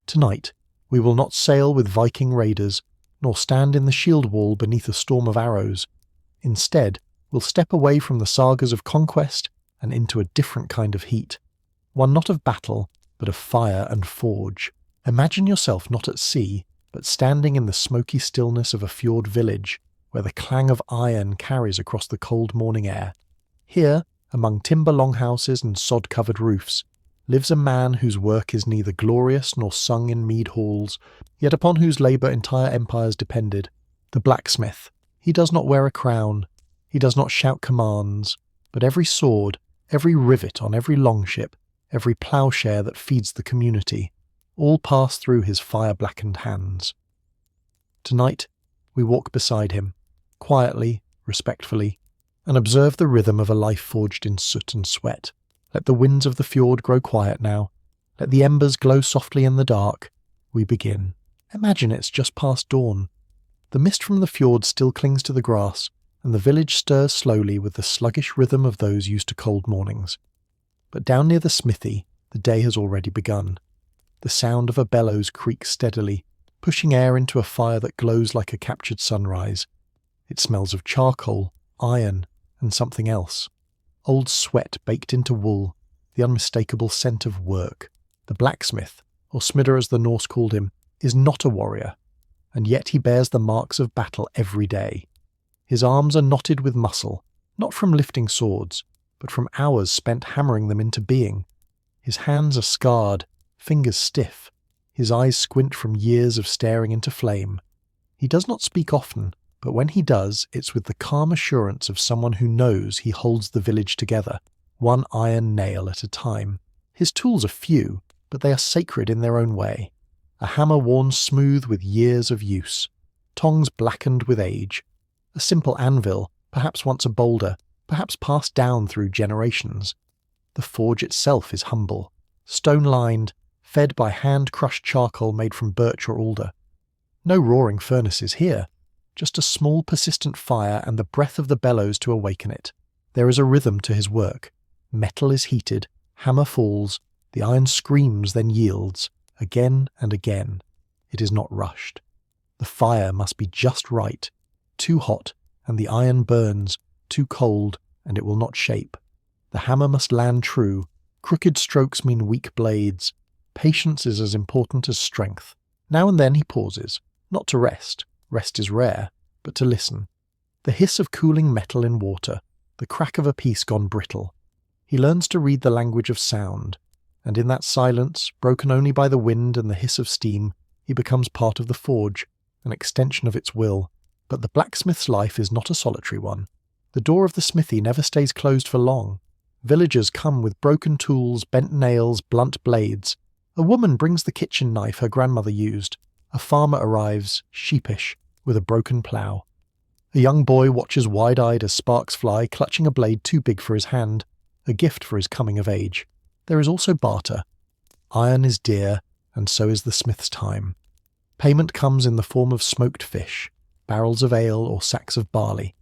Tonight, we will not sail with Viking raiders, nor stand in the shield wall beneath a storm of arrows. Instead, we'll step away from the sagas of conquest and into a different kind of heat. One not of battle, but of fire and forge. Imagine yourself not at sea, but standing in the smoky stillness of a fjord village, where the clang of iron carries across the cold morning air. Here, among timber longhouses and sod-covered roofs, lives a man whose work is neither glorious nor sung in mead halls, yet upon whose labour entire empires depended. The blacksmith. He does not wear a crown, he does not shout commands, but every sword, every rivet on every longship, every ploughshare that feeds the community, all pass through his fire-blackened hands. Tonight, we walk beside him, quietly, respectfully, and observe the rhythm of a life forged in soot and sweat. Let the winds of the fjord grow quiet now. Let the embers glow softly in the dark. We begin. Imagine it's just past dawn. The mist from the fjord still clings to the grass, and the village stirs slowly with the sluggish rhythm of those used to cold mornings. But down near the smithy, the day has already begun. The sound of a bellows creaks steadily, pushing air into a fire that glows like a captured sunrise. It smells of charcoal, iron, and something else. Old sweat baked into wool, the unmistakable scent of work. The blacksmith, or smidder as the Norse called him, is not a warrior, and yet he bears the marks of battle every day. His arms are knotted with muscle, not from lifting swords, but from hours spent hammering them into being. His hands are scarred, fingers stiff, his eyes squint from years of staring into flame. He does not speak often, but when he does, it's with the calm assurance of someone who knows he holds the village together, one iron nail at a time. His tools are few, but they are sacred in their own way. A hammer worn smooth with years of use, tongs blackened with age, a simple anvil, perhaps once a boulder, perhaps passed down through generations. The forge itself is humble, stone-lined, fed by hand-crushed charcoal made from birch or alder. No roaring furnaces here, just a small persistent fire and the breath of the bellows to awaken it. There is a rhythm to his work. Metal is heated, hammer falls, the iron screams then yields, again and again. It is not rushed. The fire must be just right, too hot, and the iron burns, too cold, and it will not shape. The hammer must land true. Crooked strokes mean weak blades. Patience is as important as strength. Now and then he pauses, not to rest. Rest is rare, but to listen. The hiss of cooling metal in water, the crack of a piece gone brittle. He learns to read the language of sound, and in that silence, broken only by the wind and the hiss of steam, he becomes part of the forge, an extension of its will. But the blacksmith's life is not a solitary one. The door of the smithy never stays closed for long. Villagers come with broken tools, bent nails, blunt blades. A woman brings the kitchen knife her grandmother used. A farmer arrives, sheepish, with a broken plough. A young boy watches wide-eyed as sparks fly, clutching a blade too big for his hand, a gift for his coming of age. There is also barter. Iron is dear, and so is the smith's time. Payment comes in the form of smoked fish, barrels of ale or sacks of barley.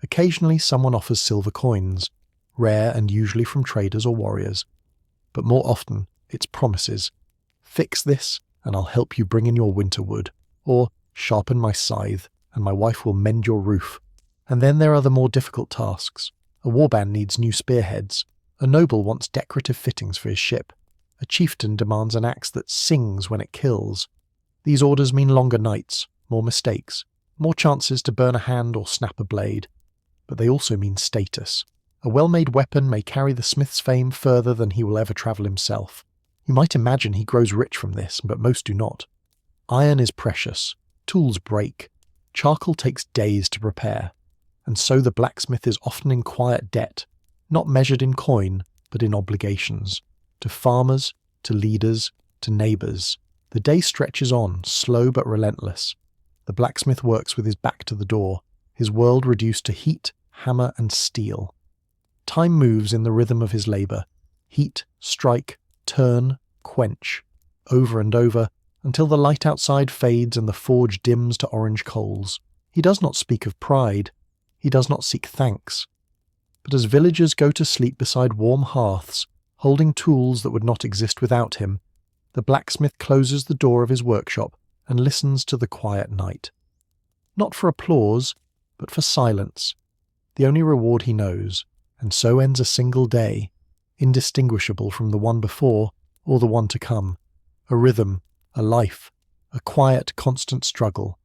Occasionally someone offers silver coins, rare and usually from traders or warriors. But more often, it's promises. Fix this, and I'll help you bring in your winter wood, or sharpen my scythe, and my wife will mend your roof. And then there are the more difficult tasks. A warband needs new spearheads. A noble wants decorative fittings for his ship. A chieftain demands an axe that sings when it kills. These orders mean longer nights, more mistakes, more chances to burn a hand or snap a blade. But they also mean status. A well-made weapon may carry the smith's fame further than he will ever travel himself. You might imagine he grows rich from this, but most do not. Iron is precious. Tools break. Charcoal takes days to prepare. And so the blacksmith is often in quiet debt, not measured in coin, but in obligations. To farmers, to leaders, to neighbours. The day stretches on, slow but relentless. The blacksmith works with his back to the door, his world reduced to heat, hammer and steel. Time moves in the rhythm of his labour. Heat, strike, turn, quench, over and over, until the light outside fades and the forge dims to orange coals. He does not speak of pride. He does not seek thanks. But as villagers go to sleep beside warm hearths, holding tools that would not exist without him, the blacksmith closes the door of his workshop and listens to the quiet night. Not for applause, but for silence, the only reward he knows, and so ends a single day, indistinguishable from the one before or the one to come, a rhythm, a life, a quiet, constant struggle,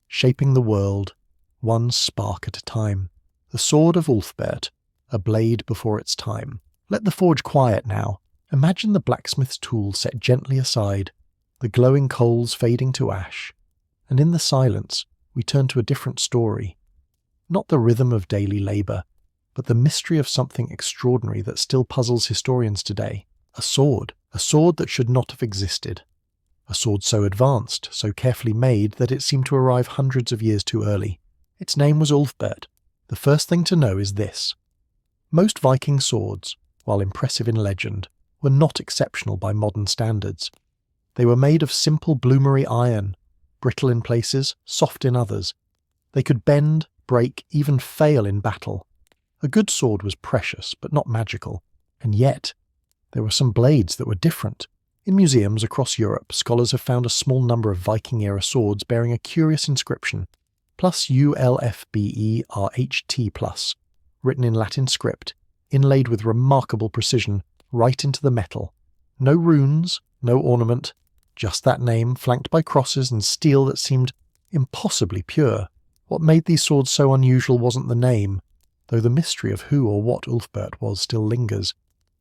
shaping the world, one spark at a time. The sword of Ulfbert, a blade before its time. Let the forge quiet now. Imagine the blacksmith's tool set gently aside, the glowing coals fading to ash, and in the silence we turn to a different story. Not the rhythm of daily labour, but the mystery of something extraordinary that still puzzles historians today. A sword that should not have existed. A sword so advanced, so carefully made that it seemed to arrive hundreds of years too early. Its name was Ulfbert. The first thing to know is this. Most Viking swords, while impressive in legend, were not exceptional by modern standards. They were made of simple bloomery iron, brittle in places, soft in others. They could bend, break, even fail in battle. A good sword was precious, but not magical. And yet, there were some blades that were different. In museums across Europe, scholars have found a small number of Viking-era swords bearing a curious inscription, plus ULFBERHT+, written in Latin script, inlaid with remarkable precision right into the metal. No runes, no ornament, just that name flanked by crosses and steel that seemed impossibly pure. What made these swords so unusual wasn't the name, though the mystery of who or what Ulfbert was still lingers,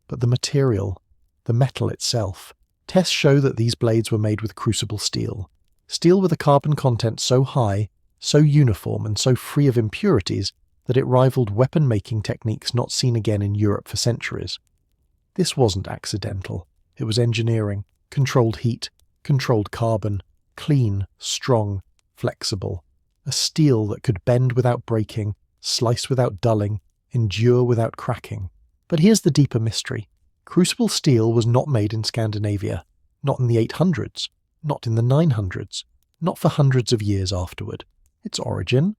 but the material, the metal itself. Tests show that these blades were made with crucible steel. Steel with a carbon content so high, so uniform and so free of impurities that it rivaled weapon-making techniques not seen again in Europe for centuries. This wasn't accidental. It was engineering, controlled heat, controlled carbon, clean, strong, flexible. A steel that could bend without breaking, slice without dulling, endure without cracking. But here's the deeper mystery. Crucible steel was not made in Scandinavia, not in the 800s, not in the 900s, not for hundreds of years afterward. Its origin?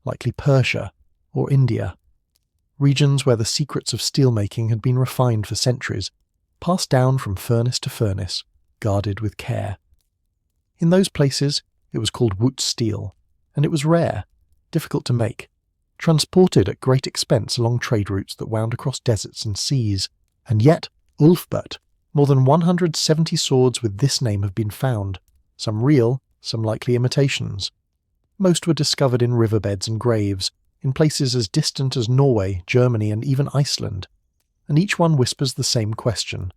Likely Persia or India. Regions where the secrets of steelmaking had been refined for centuries, passed down from furnace to furnace, guarded with care. In those places, it was called woot steel, and it was rare, difficult to make, transported at great expense along trade routes that wound across deserts and seas. And yet, Ulfbert, more than 170 swords with this name have been found, some real, some likely imitations. Most were discovered in riverbeds and graves, in places as distant as Norway, Germany, and even Iceland. And each one whispers the same question.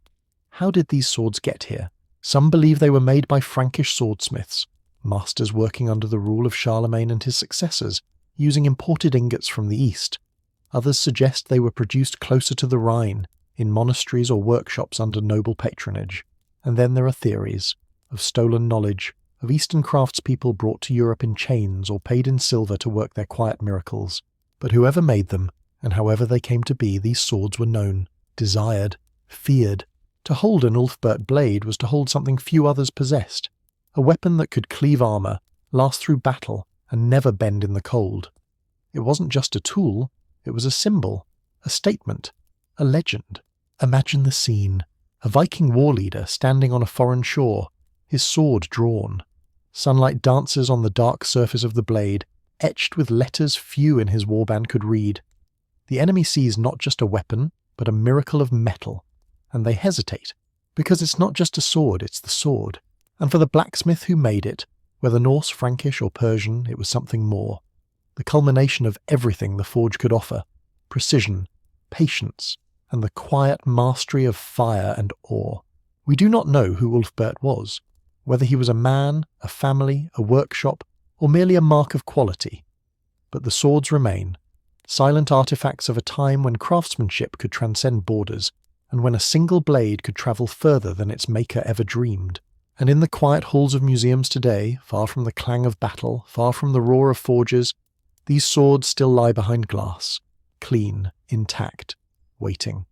How did these swords get here? Some believe they were made by Frankish swordsmiths, masters working under the rule of Charlemagne and his successors, using imported ingots from the east. Others suggest they were produced closer to the Rhine, in monasteries or workshops under noble patronage. And then there are theories of stolen knowledge, of Eastern craftspeople brought to Europe in chains or paid in silver to work their quiet miracles. But whoever made them, and however they came to be, these swords were known, desired, feared. To hold an Ulfbert blade was to hold something few others possessed, a weapon that could cleave armour, last through battle, and never bend in the cold. It wasn't just a tool, it was a symbol, a statement, a legend. Imagine the scene. A Viking war leader standing on a foreign shore, his sword drawn. Sunlight dances on the dark surface of the blade, etched with letters few in his warband could read. The enemy sees not just a weapon, but a miracle of metal, and they hesitate, because it's not just a sword, it's the sword. And for the blacksmith who made it, whether Norse, Frankish, or Persian, it was something more. The culmination of everything the forge could offer: precision, patience, and the quiet mastery of fire and awe. We do not know who Ulfbert was, whether he was a man, a family, a workshop, or merely a mark of quality. But the swords remain, silent artifacts of a time when craftsmanship could transcend borders, and when a single blade could travel further than its maker ever dreamed. And in the quiet halls of museums today, far from the clang of battle, far from the roar of forges, these swords still lie behind glass, clean, intact, waiting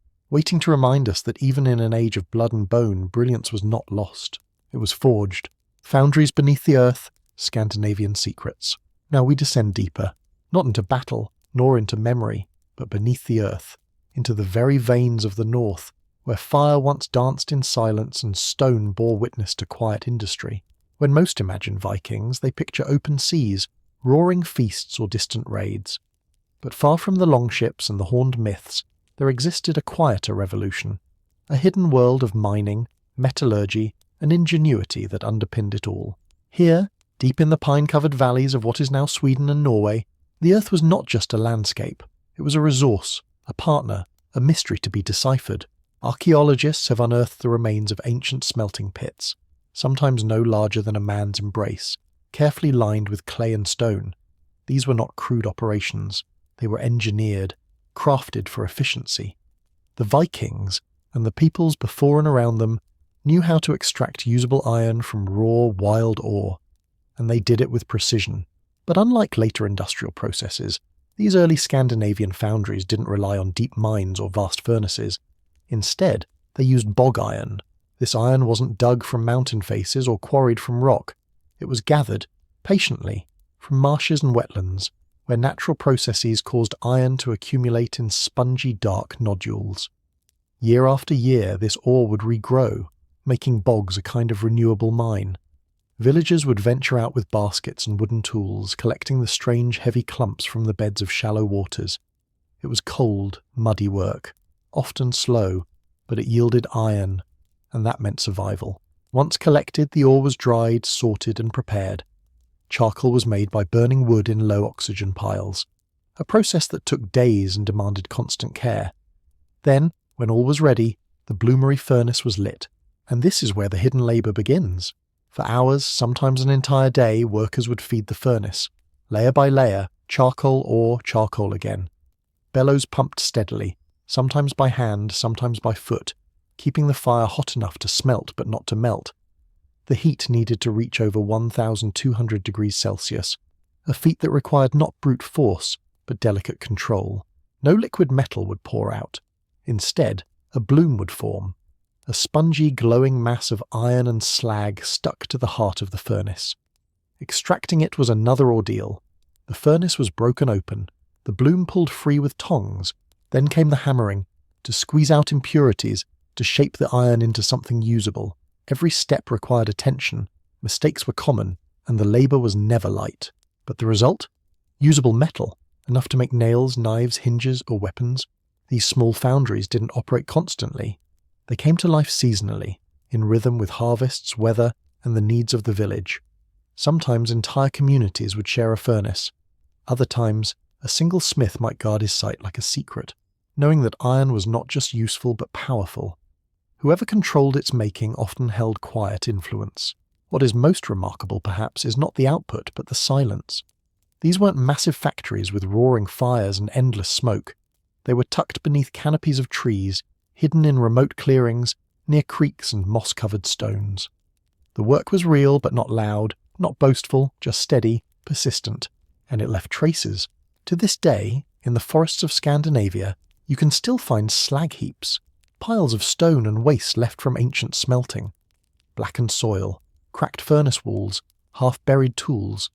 to remind us that even in an age of blood and bone, brilliance was not lost. It was forged. Foundries beneath the earth, Scandinavian secrets. Now we descend deeper, not into battle, nor into memory, but beneath the earth, into the very veins of the north, where fire once danced in silence and stone bore witness to quiet industry. When most imagine Vikings, they picture open seas, roaring feasts or distant raids. But far from the longships and the horned myths, there existed a quieter revolution, a hidden world of mining, metallurgy, and ingenuity that underpinned it all. Here, deep in the pine-covered valleys of what is now Sweden and Norway, the earth was not just a landscape. It was a resource, a partner, a mystery to be deciphered. Archaeologists have unearthed the remains of ancient smelting pits, sometimes no larger than a man's embrace, carefully lined with clay and stone. These were not crude operations. They were engineered, crafted for efficiency. The Vikings, and the peoples before and around them, knew how to extract usable iron from raw, wild ore, and they did it with precision. But unlike later industrial processes, these early Scandinavian foundries didn't rely on deep mines or vast furnaces. Instead, they used bog iron. This iron wasn't dug from mountain faces or quarried from rock. It was gathered, patiently, from marshes and wetlands, where natural processes caused iron to accumulate in spongy, dark nodules. Year after year, this ore would regrow, making bogs a kind of renewable mine. Villagers would venture out with baskets and wooden tools, collecting the strange, heavy clumps from the beds of shallow waters. It was cold, muddy work, often slow, but it yielded iron, and that meant survival. Once collected, the ore was dried, sorted, and prepared. Charcoal was made by burning wood in low-oxygen piles, a process that took days and demanded constant care. Then, when all was ready, the bloomery furnace was lit. And this is where the hidden labour begins. For hours, sometimes an entire day, workers would feed the furnace. Layer by layer, charcoal ore, charcoal again. Bellows pumped steadily, sometimes by hand, sometimes by foot, keeping the fire hot enough to smelt but not to melt. The heat needed to reach over 1,200 degrees Celsius, a feat that required not brute force, but delicate control. No liquid metal would pour out. Instead, a bloom would form, a spongy, glowing mass of iron and slag stuck to the heart of the furnace. Extracting it was another ordeal. The furnace was broken open, the bloom pulled free with tongs. Then came the hammering, to squeeze out impurities, to shape the iron into something usable. Every step required attention, mistakes were common, and the labour was never light. But the result? Usable metal, enough to make nails, knives, hinges, or weapons. These small foundries didn't operate constantly. They came to life seasonally, in rhythm with harvests, weather, and the needs of the village. Sometimes entire communities would share a furnace. Other times, a single smith might guard his site like a secret, knowing that iron was not just useful but powerful. Whoever controlled its making often held quiet influence. What is most remarkable, perhaps, is not the output but the silence. These weren't massive factories with roaring fires and endless smoke. They were tucked beneath canopies of trees, hidden in remote clearings, near creeks and moss-covered stones. The work was real but not loud, not boastful, just steady, persistent, and it left traces. To this day, in the forests of Scandinavia, you can still find slag heaps, piles of stone and waste left from ancient smelting, blackened soil, cracked furnace walls, half-buried tools.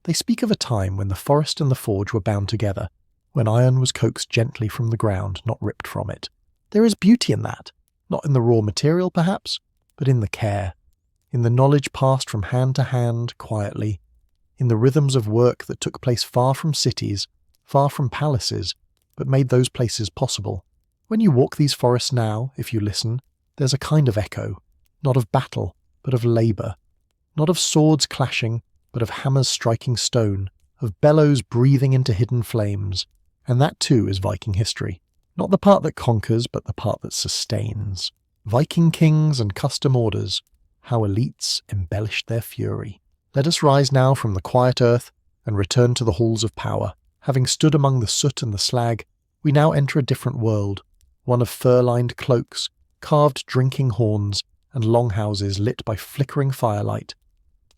They speak of a time when the forest and the forge were bound together, when iron was coaxed gently from the ground, not ripped from it. There is beauty in that, not in the raw material perhaps, but in the care, in the knowledge passed from hand to hand quietly, in the rhythms of work that took place far from cities, far from palaces, but made those places possible. When you walk these forests now, if you listen, there's a kind of echo, not of battle, but of labour, not of swords clashing, but of hammers striking stone, of bellows breathing into hidden flames. And that too is Viking history. Not the part that conquers, but the part that sustains. Viking kings and custom orders, how elites embellished their fury. Let us rise now from the quiet earth and return to the halls of power. Having stood among the soot and the slag, we now enter a different world, one of fur-lined cloaks, carved drinking horns, and longhouses lit by flickering firelight.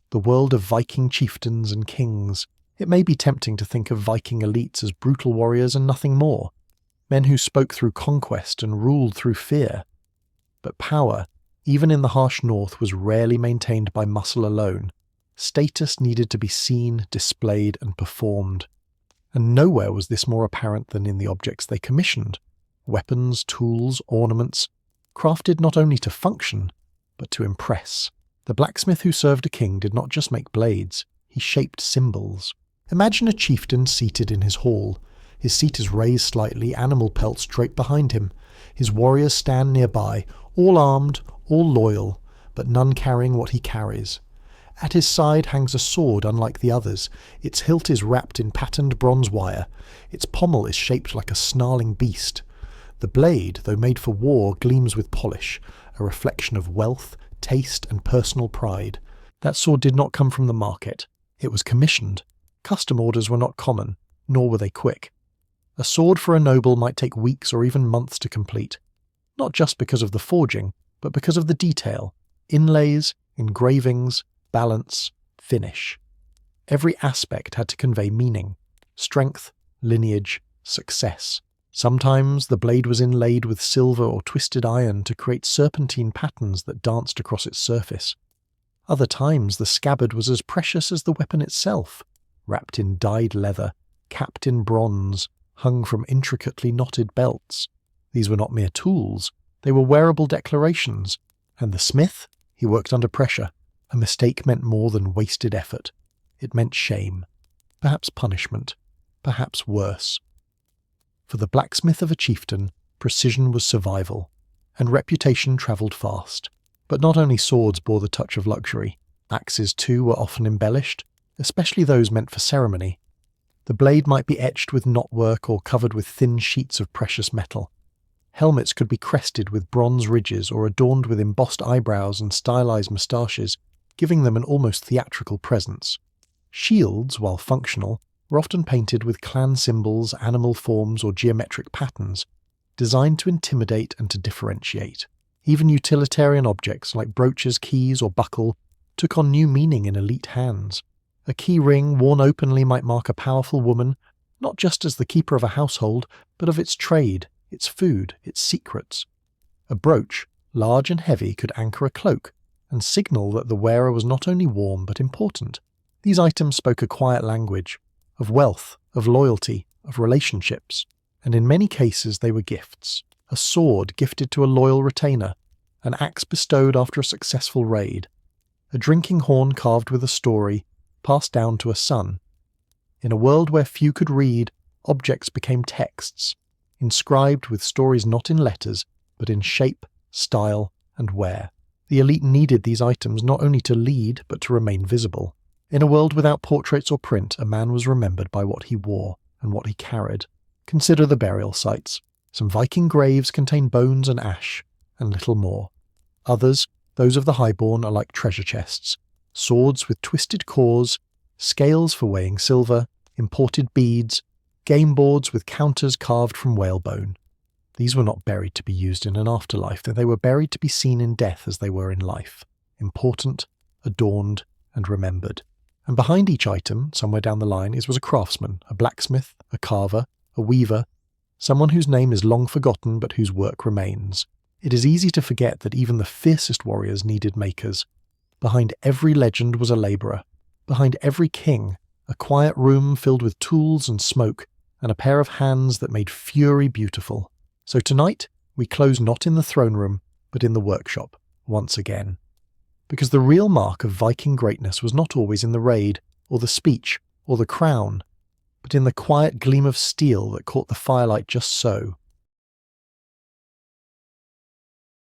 The world of Viking chieftains and kings. It may be tempting to think of Viking elites as brutal warriors and nothing more, men who spoke through conquest and ruled through fear. But power, even in the harsh north, was rarely maintained by muscle alone. Status needed to be seen, displayed, and performed. And nowhere was this more apparent than in the objects they commissioned. Weapons, tools, ornaments. crafted not only to function, but to impress. The blacksmith who served a king did not just make blades, he shaped symbols. Imagine a chieftain seated in his hall. His seat is raised slightly, animal pelts drape behind him. His warriors stand nearby, all armed, all loyal, but none carrying what he carries. At his side hangs a sword unlike the others. Its hilt is wrapped in patterned bronze wire. Its pommel is shaped like a snarling beast. The blade, though made for war, gleams with polish, a reflection of wealth, taste, and personal pride. That sword did not come from the market. It was commissioned. Custom orders were not common, nor were they quick. A sword for a noble might take weeks or even months to complete, not just because of the forging, but because of the detail, inlays, engravings, balance, finish. Every aspect had to convey meaning, strength, lineage, success. Sometimes the blade was inlaid with silver or twisted iron to create serpentine patterns that danced across its surface. Other times the scabbard was as precious as the weapon itself, wrapped in dyed leather, capped in bronze, hung from intricately knotted belts. These were not mere tools, they were wearable declarations, and the smith, he worked under pressure. A mistake meant more than wasted effort. It meant shame, perhaps punishment, perhaps worse. For the blacksmith of a chieftain, precision was survival, and reputation travelled fast. But not only swords bore the touch of luxury, axes too were often embellished, especially those meant for ceremony. The blade might be etched with knotwork or covered with thin sheets of precious metal. Helmets could be crested with bronze ridges or adorned with embossed eyebrows and stylized moustaches, giving them an almost theatrical presence. Shields, while functional, were often painted with clan symbols, animal forms, or geometric patterns, designed to intimidate and to differentiate. Even utilitarian objects like brooches, keys, or buckle took on new meaning in elite hands. A key ring worn openly might mark a powerful woman, not just as the keeper of a household, but of its trade, its food, its secrets. A brooch, large and heavy, could anchor a cloak, and signal that the wearer was not only warm but important. These items spoke a quiet language, of wealth, of loyalty, of relationships, and in many cases they were gifts. A sword gifted to a loyal retainer, an axe bestowed after a successful raid, a drinking horn carved with a story, passed down to a son. In a world where few could read, objects became texts, inscribed with stories not in letters, but in shape, style, and wear. The elite needed these items not only to lead, but to remain visible. In a world without portraits or print, a man was remembered by what he wore and what he carried. Consider the burial sites. Some Viking graves contain bones and ash, and little more. Others, those of the highborn, are like treasure chests, swords with twisted cores, scales for weighing silver, imported beads, game boards with counters carved from whalebone. These were not buried to be used in an afterlife, they were buried to be seen in death as they were in life, important, adorned, and remembered. And behind each item, somewhere down the line, was a craftsman, a blacksmith, a carver, a weaver, someone whose name is long forgotten but whose work remains. It is easy to forget that even the fiercest warriors needed makers. Behind every legend was a labourer. Behind every king, a quiet room filled with tools and smoke, and a pair of hands that made fury beautiful. So tonight, we close not in the throne room, but in the workshop, once again. Because the real mark of Viking greatness was not always in the raid, or the speech, or the crown, but in the quiet gleam of steel that caught the firelight just so,